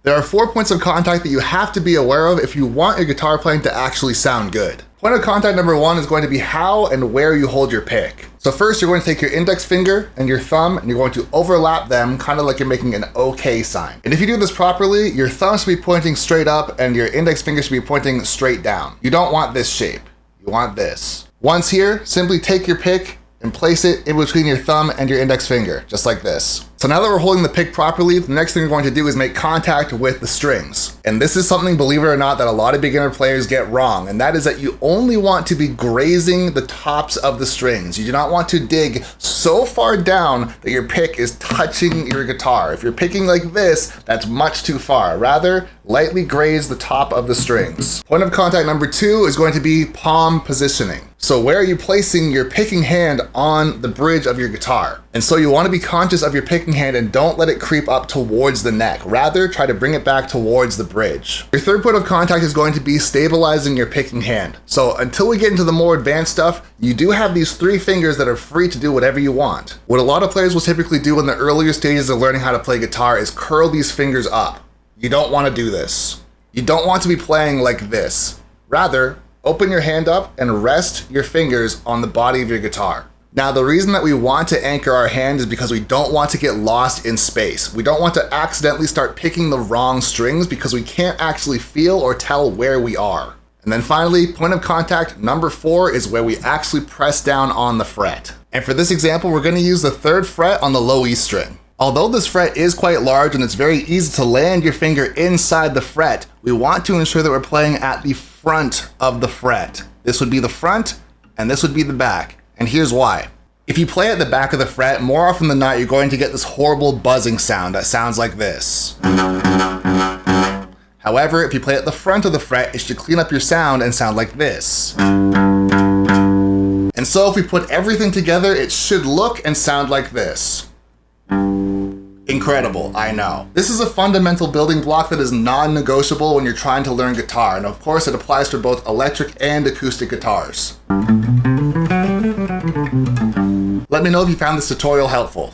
There are 4 points of contact that you have to be aware of if you want your guitar playing to actually sound good. Point of contact number 1 is going to be how and where you hold your pick. So first you're going to take your index finger and your thumb and you're going to overlap them kind of like you're making an OK sign. And if you do this properly, your thumb should be pointing straight up and your index finger should be pointing straight down. You don't want this shape, you want this. Once here, simply take your pick and place it in between your thumb and your index finger, just like this. So now that we're holding the pick properly, the next thing we're going to do is make contact with the strings. And this is something, believe it or not, that a lot of beginner players get wrong, and that is that you only want to be grazing the tops of the strings. You do not want to dig so far down that your pick is touching your guitar. If you're picking like this, that's much too far. Rather, lightly graze the top of the strings. Point of contact number 2 is going to be palm positioning. So where are you placing your picking hand on the bridge of your guitar? And so you want to be conscious of your picking hand and don't let it creep up towards the neck. Rather, try to bring it back towards the bridge. Your third point of contact is going to be stabilizing your picking hand. So until we get into the more advanced stuff, you do have these 3 fingers that are free to do whatever you want. What a lot of players will typically do in the earlier stages of learning how to play guitar is curl these fingers up. You don't want to do this. You don't want to be playing like this. Rather, open your hand up and rest your fingers on the body of your guitar. Now, the reason that we want to anchor our hand is because we don't want to get lost in space. We don't want to accidentally start picking the wrong strings because we can't actually feel or tell where we are. And then finally, point of contact number 4 is where we actually press down on the fret. And for this example, we're going to use the 3rd fret on the low E string. Although this fret is quite large and it's very easy to land your finger inside the fret, we want to ensure that we're playing at the front of the fret. This would be the front and this would be the back. And here's why. If you play at the back of the fret, more often than not, you're going to get this horrible buzzing sound that sounds like this. However, if you play at the front of the fret, it should clean up your sound and sound like this. And so if we put everything together, it should look and sound like this. Incredible, I know. This is a fundamental building block that is non-negotiable when you're trying to learn guitar, and of course it applies for both electric and acoustic guitars. Let me know if you found this tutorial helpful.